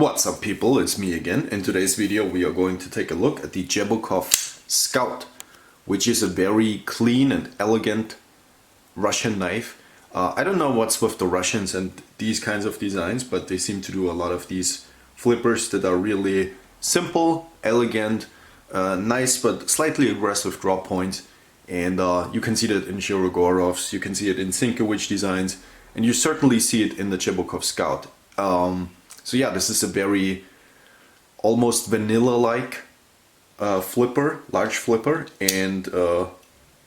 What's up people, it's me again. In today's video we are going to take a look at the Cheburkov Scout, which is a very clean and elegant Russian knife. I don't know what's with the Russians and these kinds of designs, but they seem to do a lot of these flippers that are really simple, elegant, nice but slightly aggressive drop points. And you can see that in Cheburkovs, you can see it in Sienkiewicz designs, and you certainly see it in the Cheburkov Scout. So yeah, this is a very almost vanilla-like flipper, large flipper, and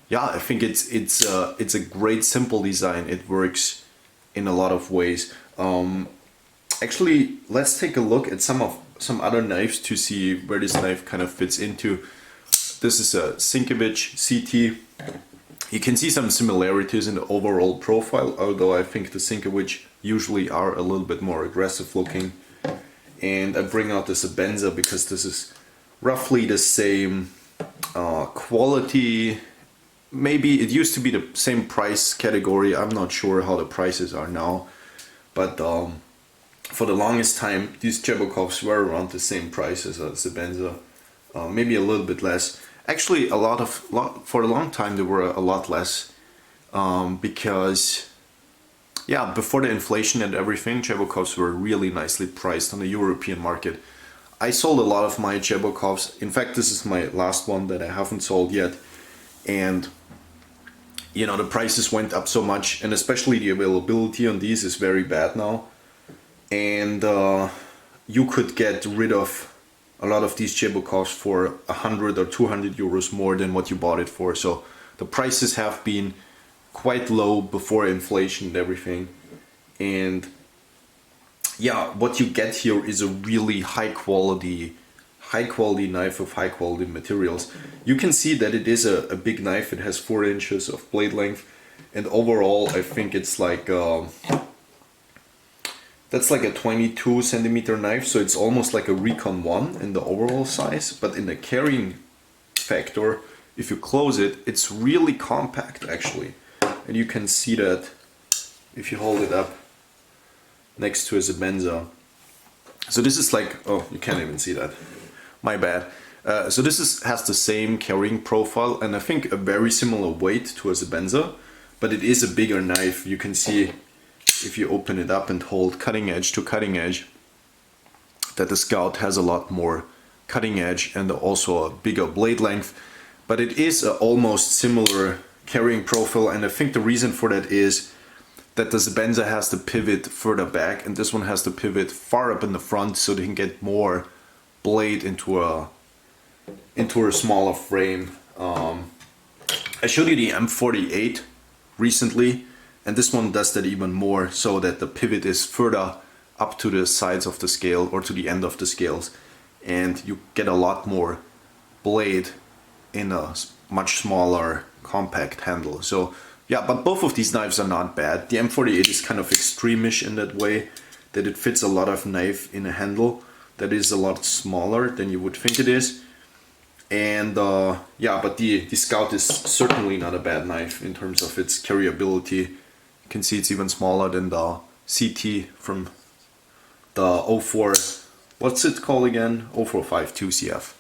yeah, I think it's a great simple design. It works in a lot of ways. Actually, let's take a look at some other knives to see where this knife kind of fits into. This is a Sienkiewicz CT. You can see some similarities in the overall profile, although I think the Sienkiewicz usually are a little bit more aggressive looking. And I bring out the Sebenza because this is roughly the same quality. Maybe it used to be the same price category. I'm not sure how the prices are now, but for the longest time these Cheburkovs were around the same price as a Sebenza, maybe a little bit less. Actually, for a long time they were a lot less, because yeah, before the inflation and everything, Cheburkovs were really nicely priced on the European market. I sold a lot of my Cheburkovs. In fact, this is my last one that I haven't sold yet. And you know, the prices went up so much, and especially the availability on these is very bad now. And you could get rid of a lot of these Cheburkovs for 100 or 200 euros more than what you bought it for. So the prices have been quite low before inflation and everything. And yeah, what you get here is a really high quality knife of high quality materials. You can see that it is a big knife. It has 4 inches of blade length, and overall I think it's like that's like a 22 centimeter knife, so it's almost like a Recon 1 in the overall size, but in the carrying factor, if you close it, it's really compact actually. And you can see that if you hold it up next to a Sebenza. So this is like, oh, you can't even see that. My bad. So this has the same carrying profile, and I think a very similar weight to a Sebenza, but it is a bigger knife. You can see if you open it up and hold cutting edge to cutting edge that the Scout has a lot more cutting edge and also a bigger blade length, but it is a almost similar carrying profile. And I think the reason for that is that the Sebenza has the pivot further back and this one has the pivot far up in the front, so they can get more blade into a smaller frame. I showed you the M48 recently, and this one does that even more, so that the pivot is further up to the sides of the scale or to the end of the scales, and you get a lot more blade in a much smaller compact handle. So yeah, but both of these knives are not bad. The M48 is kind of extreme-ish in that way, that it fits a lot of knife in a handle that is a lot smaller than you would think it is. And yeah, but the Scout is certainly not a bad knife in terms of its carryability. You can see it's even smaller than the CT from the 04, what's it called again? 0452 CF.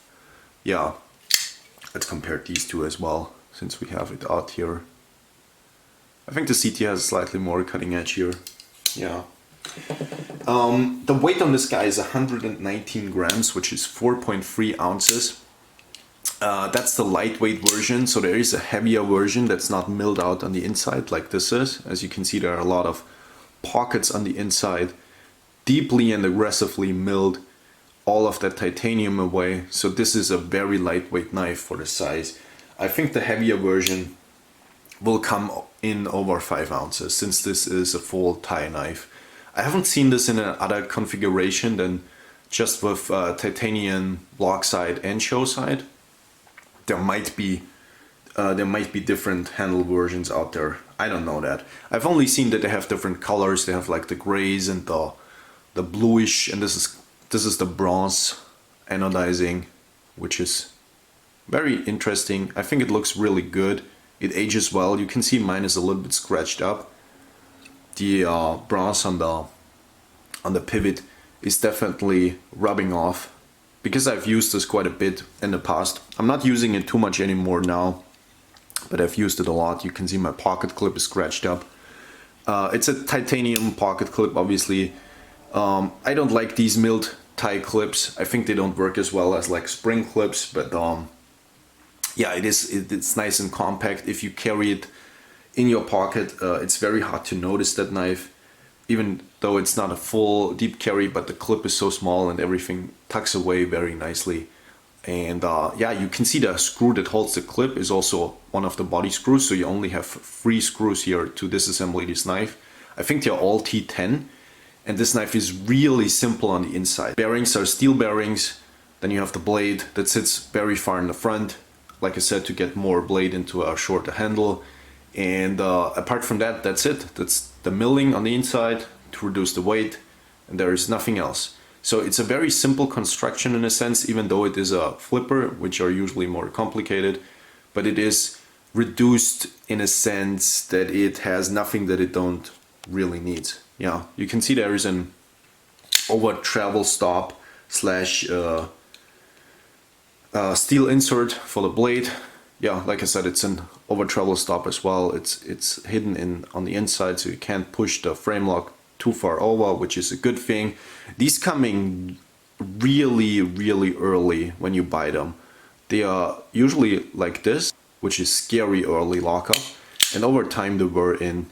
Yeah, let's compare these two as well, since we have it out here. I think the CT has slightly more cutting edge here. Yeah. The weight on this guy is 119 grams, which is 4.3 ounces. That's the lightweight version, so there is a heavier version that's not milled out on the inside like this is. As you can see, there are a lot of pockets on the inside, deeply and aggressively milled all of that titanium away. So this is a very lightweight knife for the size. I think the heavier version will come in over 5 ounces, since this is a full tie knife. I haven't seen this in another configuration than just with titanium block side and show side. There might be different handle versions out there. I don't know that. I've only seen that they have different colors. They have like the grays and the bluish, and this is the bronze anodizing, which is very interesting. I think it looks really good. It ages well. You can see mine is a little bit scratched up. The bronze on the pivot is definitely rubbing off, because I've used this quite a bit in the past. I'm not using it too much anymore now, but I've used it a lot. You can see my pocket clip is scratched up. It's a titanium pocket clip, obviously. I don't like these milled tie clips. I think they don't work as well as like spring clips, but yeah, it's nice and compact. If you carry it in your pocket, it's very hard to notice that knife, even though it's not a full deep carry, but the clip is so small and everything tucks away very nicely. And yeah, you can see the screw that holds the clip is also one of the body screws, so you only have 3 screws here to disassemble this knife. I think they're all T10, and this knife is really simple on the inside. Bearings are steel bearings, then you have the blade that sits very far in the front, like I said, to get more blade into a shorter handle. And apart from that, that's it. That's the milling on the inside to reduce the weight, and there is nothing else. So it's a very simple construction in a sense, even though it is a flipper, which are usually more complicated, but it is reduced in a sense that it has nothing that it don't really need. Yeah, you can see there is an over travel stop slash steel insert for the blade. Yeah, like I said, it's an over travel stop as well. It's hidden on the inside, so you can't push the frame lock too far over, which is a good thing. These come in really early when you buy them. They are usually like this, which is scary early lockup, and over time they were in,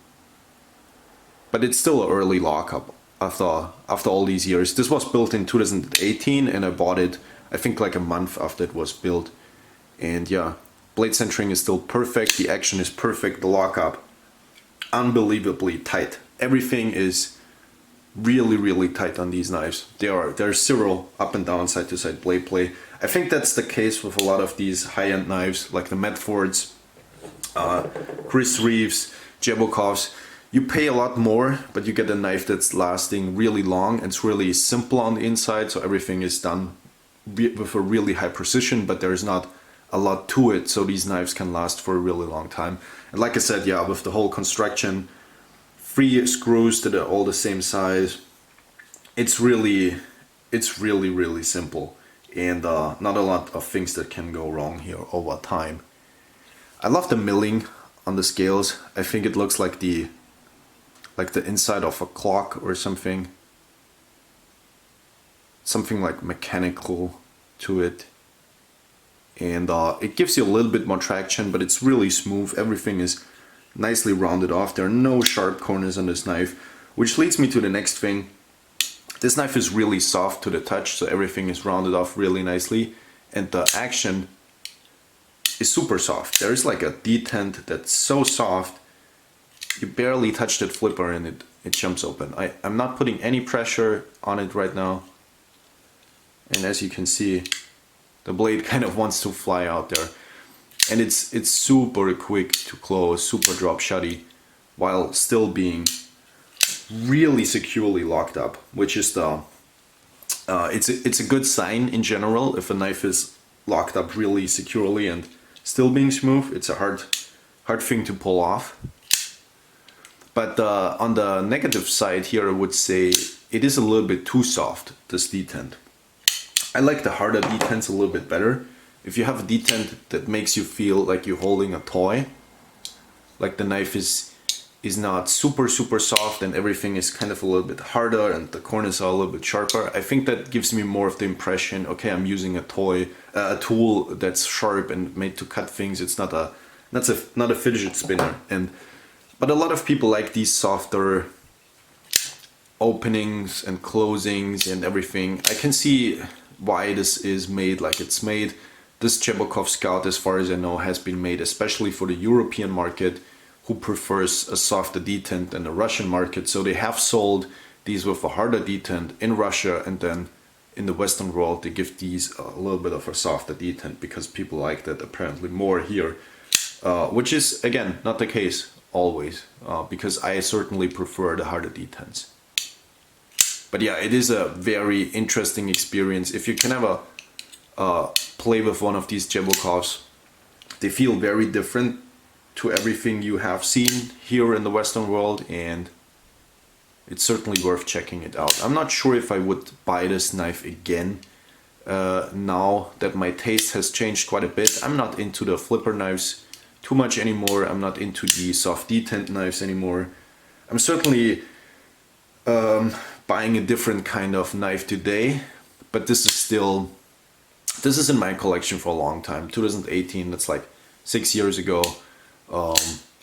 but it's still an early lockup after all these years. This was built in 2018, and I bought it I think like a month after it was built. And yeah, blade centering is still perfect, the action is perfect, the lockup unbelievably tight. Everything is really tight on these knives. There's zero up and down, side to side blade play. I think that's the case with a lot of these high-end knives like the Medfords, Chris Reeves, Cheburkovs. You pay a lot more, but you get a knife that's lasting really long. It's really simple on the inside, so everything is done with a really high precision, but there's not a lot to it, so these knives can last for a really long time. And like I said, yeah, with the whole construction, 3 screws that are all the same size, it's really simple, and not a lot of things that can go wrong here over time. I love the milling on the scales. I think it looks like the inside of a clock or something like mechanical to it. And it gives you a little bit more traction, but it's really smooth. Everything is nicely rounded off. There are no sharp corners on this knife, which leads me to the next thing. This knife is really soft to the touch, so everything is rounded off really nicely, and the action is super soft. There is like a detent that's so soft, you barely touch that flipper and it jumps open. I'm not putting any pressure on it right now, and as you can see, the blade kind of wants to fly out there. And it's super quick to close, super drop shotty, while still being really securely locked up, which is it's a good sign in general. If a knife is locked up really securely and still being smooth, it's a hard thing to pull off. But on the negative side here, I would say it is a little bit too soft, this detent. I like the harder detents a little bit better. If you have a detent that makes you feel like you're holding a toy, like the knife is not super soft and everything is kind of a little bit harder and the corners are a little bit sharper, I think that gives me more of the impression, okay, I'm using a tool that's sharp and made to cut things. It's not a fidget spinner. But a lot of people like these softer openings and closings and everything. I can see why this is made like it's made. This Cheburkov Scout, as far as I know, has been made especially for the European market, who prefers a softer detent than the Russian market. So they have sold these with a harder detent in Russia, and then in the Western world they give these a little bit of a softer detent because people like that apparently more here, which is again not the case always, because I certainly prefer the harder detents. But yeah, it is a very interesting experience. If you can have a play with one of these Cheburkovs, they feel very different to everything you have seen here in the Western world, and it's certainly worth checking it out. I'm not sure if I would buy this knife again now that my taste has changed quite a bit. I'm not into the flipper knives too much anymore. I'm not into the soft detent knives anymore. I'm certainly buying a different kind of knife today, but this is in my collection for a long time. 2018, that's like 6 years ago.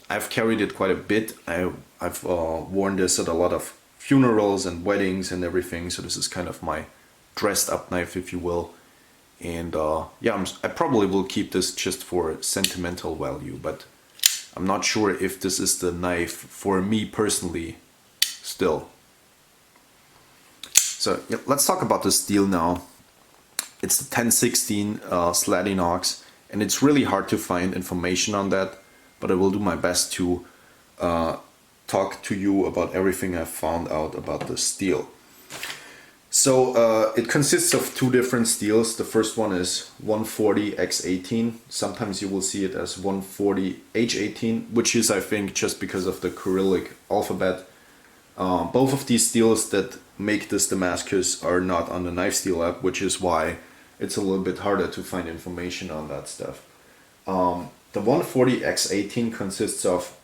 I've carried it quite a bit. I've worn this at a lot of funerals and weddings and everything, so this is kind of my dressed up knife, if you will. And yeah, I probably will keep this just for sentimental value, but I'm not sure if this is the knife for me personally still. So yeah, let's talk about the steel now. It's the 1016 Zladinox, and it's really hard to find information on that, but I will do my best to talk to you about everything I've found out about the steel. So it consists of two different steels. The first one is 140x18. Sometimes you will see it as 140h18, which is, I think, just because of the Cyrillic alphabet. Both of these steels that make this Damascus are not on the Knife Steel app, which is why it's a little bit harder to find information on that stuff. The 140x18 consists of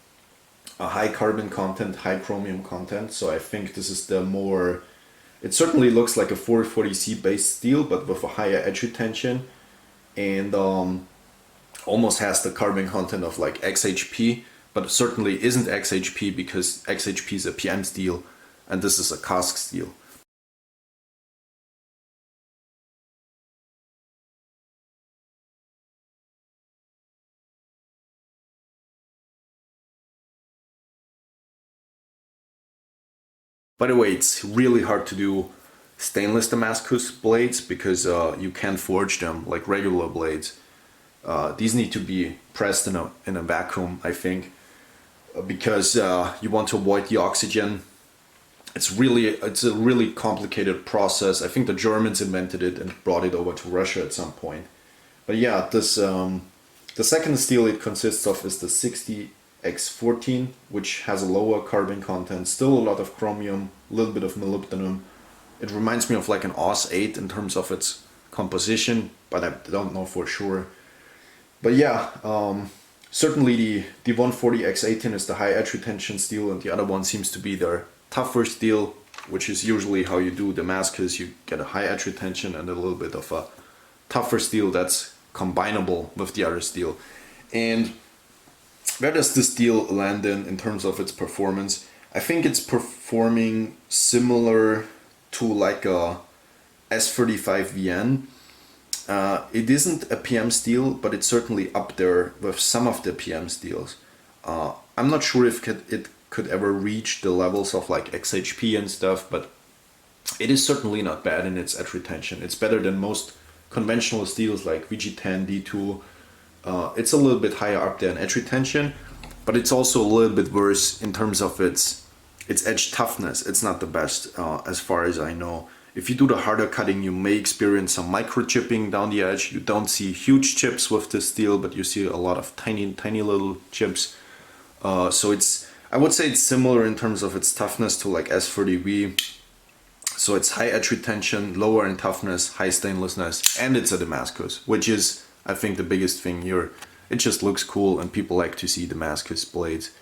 a high carbon content, high chromium content, so I think this is the more... It certainly looks like a 440C based steel, but with a higher edge retention, and almost has the carbon content of like XHP, but certainly isn't XHP because XHP is a PM steel and this is a cask steel. By the way, it's really hard to do stainless Damascus blades because you can't forge them like regular blades. These need to be pressed in a vacuum, I think, because you want to avoid the oxygen. It's a really complicated process. I think the Germans invented it and brought it over to Russia at some point. But yeah, this the second steel it consists of is the 60x14, which has a lower carbon content, still a lot of chromium, a little bit of molybdenum. It reminds me of like an Aus 8 in terms of its composition, but I don't know for sure. But yeah, certainly the 140x18 is the high edge retention steel, and the other one seems to be their tougher steel, which is usually how you do Damascus. You get a high edge retention and a little bit of a tougher steel that's combinable with the other steel. And where does this steel land in terms of its performance? I think it's performing similar to like a S35VN. It isn't a PM steel, but it's certainly up there with some of the PM steels. I'm not sure if it could ever reach the levels of like XHP and stuff, but it is certainly not bad in its edge retention. It's better than most conventional steels like VG10, D2. It's a little bit higher up there in edge retention, but it's also a little bit worse in terms of its edge toughness. It's not the best as far as I know. If you do the harder cutting, you may experience some micro chipping down the edge. You don't see huge chips with this steel, but you see a lot of tiny little chips. So I would say it's similar in terms of its toughness to like S30V. So it's high edge retention, lower in toughness, high stainlessness, and it's a Damascus, which is, I think, the biggest thing here. It just looks cool, and people like to see Damascus blades.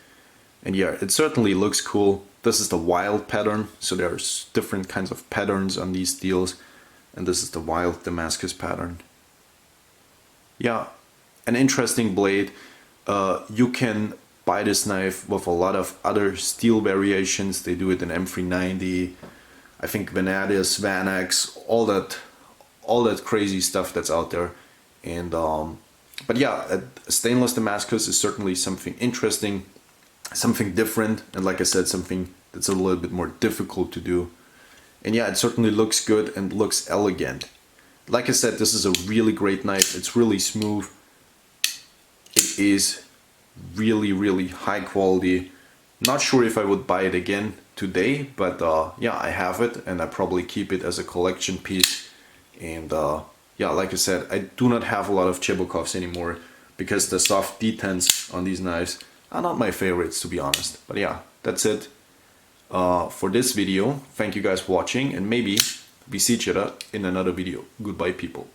And yeah, it certainly looks cool. This is the wild pattern, so there's different kinds of patterns on these steels, and this is the wild Damascus pattern. Yeah, an interesting blade. You can buy this knife with a lot of other steel variations. They do it in M390, I think Vanadis, Vanax, all that crazy stuff that's out there. And but yeah, a stainless Damascus is certainly something interesting, something different, and like I said, something that's a little bit more difficult to do. And yeah, it certainly looks good and looks elegant. Like I said, this is a really great knife. It's really smooth. It is really high quality. Not sure if I would buy it again today, but yeah, I have it, and I probably keep it as a collection piece. And yeah, like I said, I do not have a lot of Cheburkovs anymore because the soft detents on these knives are not my favorites, to be honest. But yeah, that's it. for this video. Thank you guys for watching, and maybe we see each other in another video. Goodbye, people.